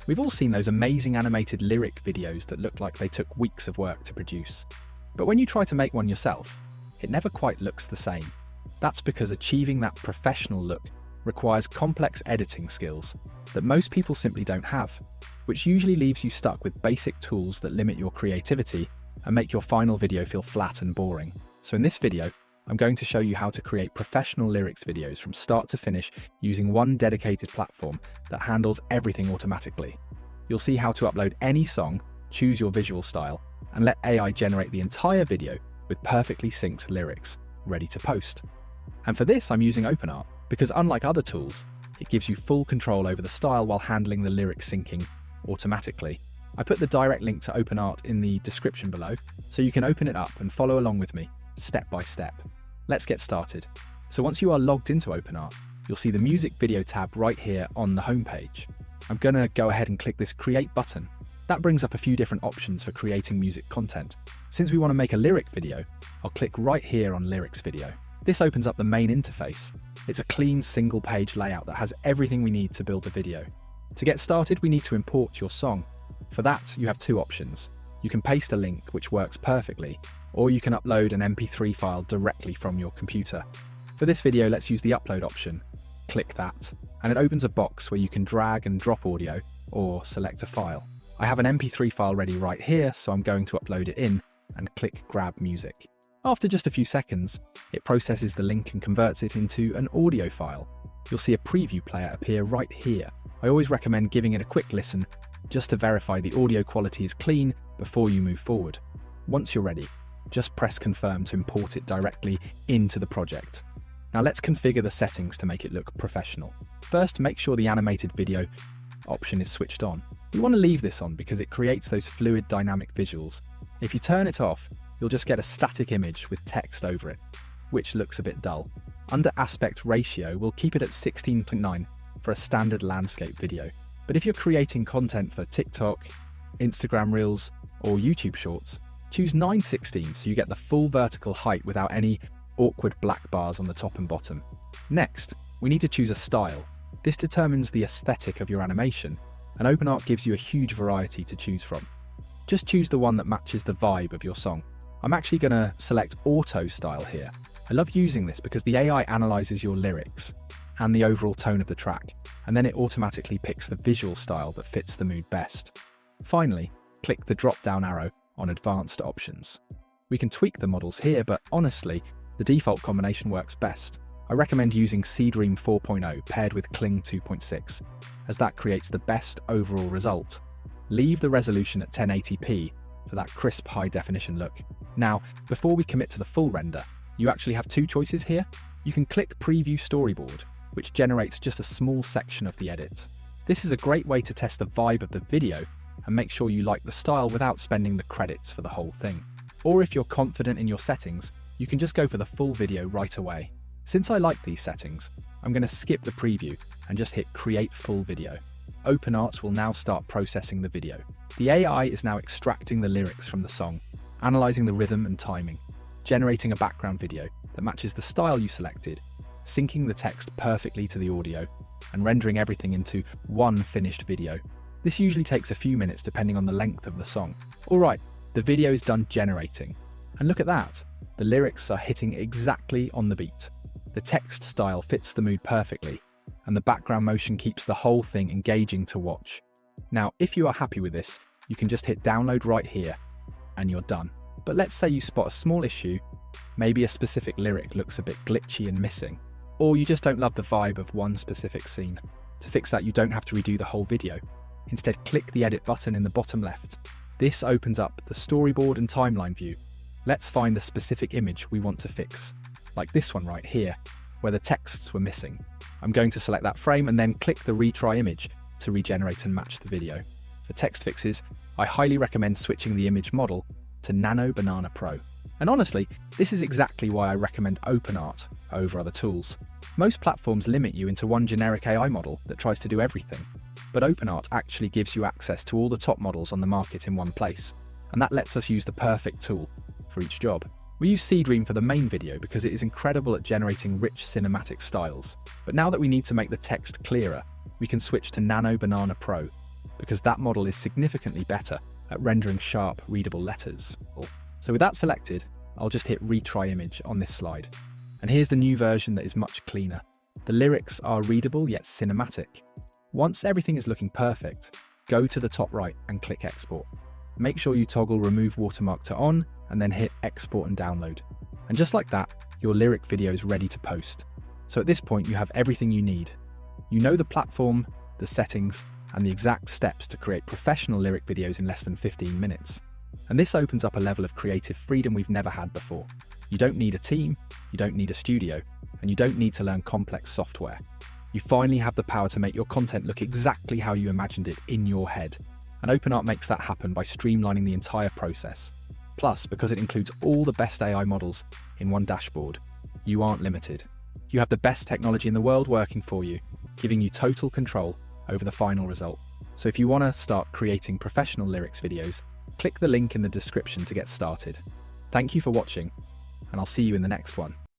We've all seen those amazing animated lyric videos that look like they took weeks of work to produce. But when you try to make one yourself, it never quite looks the same. That's because achieving that professional look requires complex editing skills that most people simply don't have, which usually leaves you stuck with basic tools that limit your creativity and make your final video feel flat and boring. So in this video, I'm going to show you how to create professional lyrics videos from start to finish using one dedicated platform that handles everything automatically. You'll see how to upload any song, choose your visual style, and let AI generate the entire video with perfectly synced lyrics, ready to post. And for this, I'm using OpenArt because unlike other tools, it gives you full control over the style while handling the lyric syncing automatically. I put the direct link to OpenArt in the description below, so you can open it up and follow along with me, step by step. Let's get started. So once you are logged into OpenArt, you'll see the music video tab right here on the homepage. I'm gonna go ahead and click this Create button. That brings up a few different options for creating music content. Since we want to make a lyric video, I'll click right here on Lyrics Video. This opens up the main interface. It's a clean single page layout that has everything we need to build the video. To get started, we need to import your song. For that, you have two options. You can paste a link, which works perfectly, or you can upload an MP3 file directly from your computer. For this video, let's use the upload option. Click that, and it opens a box where you can drag and drop audio or select a file. I have an MP3 file ready right here, so I'm going to upload it in and click Grab Music. After just a few seconds, it processes the link and converts it into an audio file. You'll see a preview player appear right here. I always recommend giving it a quick listen just to verify the audio quality is clean before you move forward. Once you're ready, just press confirm to import it directly into the project. Now let's configure the settings to make it look professional. First, make sure the animated video option is switched on. You want to leave this on because it creates those fluid dynamic visuals. If you turn it off, you'll just get a static image with text over it, which looks a bit dull. Under aspect ratio, we'll keep it at 16:9 for a standard landscape video. But if you're creating content for TikTok, Instagram Reels, or YouTube Shorts, choose 9:16 so you get the full vertical height without any awkward black bars on the top and bottom. Next, we need to choose a style. This determines the aesthetic of your animation, and OpenArt gives you a huge variety to choose from. Just choose the one that matches the vibe of your song. I'm actually going to select Auto Style here. I love using this because the AI analyzes your lyrics and the overall tone of the track, and then it automatically picks the visual style that fits the mood best. Finally, click the drop-down arrow on Advanced Options. We can tweak the models here, but honestly, the default combination works best. I recommend using Seedream 4.0 paired with Kling 2.6, as that creates the best overall result. Leave the resolution at 1080p for that crisp high-definition look. Now, before we commit to the full render, you actually have two choices here. You can click Preview Storyboard, which generates just a small section of the edit. This is a great way to test the vibe of the video and make sure you like the style without spending the credits for the whole thing. Or if you're confident in your settings, you can just go for the full video right away. Since I like these settings, I'm going to skip the preview and just hit Create Full Video. OpenArt will now start processing the video. The AI is now extracting the lyrics from the song, analyzing the rhythm and timing, generating a background video that matches the style you selected, syncing the text perfectly to the audio, and rendering everything into one finished video. This usually takes a few minutes depending on the length of the song. Alright, the video is done generating. And look at that, the lyrics are hitting exactly on the beat. The text style fits the mood perfectly, and the background motion keeps the whole thing engaging to watch. Now, if you are happy with this, you can just hit download right here, and you're done. But let's say you spot a small issue, maybe a specific lyric looks a bit glitchy and missing, or you just don't love the vibe of one specific scene. To fix that, you don't have to redo the whole video. Instead, click the edit button in the bottom left. This opens up the storyboard and timeline view. Let's find the specific image we want to fix, like this one right here, where the texts were missing. I'm going to select that frame and then click the retry image to regenerate and match the video. For text fixes, I highly recommend switching the image model to Nano Banana Pro. And honestly, this is exactly why I recommend OpenArt over other tools. Most platforms limit you into one generic AI model that tries to do everything, but OpenArt actually gives you access to all the top models on the market in one place, and that lets us use the perfect tool for each job. We use Seedream for the main video because it is incredible at generating rich cinematic styles, but now that we need to make the text clearer, we can switch to Nano Banana Pro. because that model is significantly better at rendering sharp, readable letters. So with that selected, I'll just hit retry image on this slide. And here's the new version that is much cleaner. The lyrics are readable yet cinematic. Once everything is looking perfect, go to the top right and click export. Make sure you toggle remove watermark to on and then hit export and download. And just like that, your lyric video is ready to post. So at this point, you have everything you need. You know the platform, the settings, and the exact steps to create professional lyric videos in less than 15 minutes. And this opens up a level of creative freedom we've never had before. You don't need a team, you don't need a studio, and you don't need to learn complex software. You finally have the power to make your content look exactly how you imagined it in your head. And OpenArt makes that happen by streamlining the entire process. Plus, because it includes all the best AI models in one dashboard, you aren't limited. You have the best technology in the world working for you, giving you total control over the final result. So if you want to start creating professional lyrics videos, click the link in the description to get started. Thank you for watching, and I'll see you in the next one.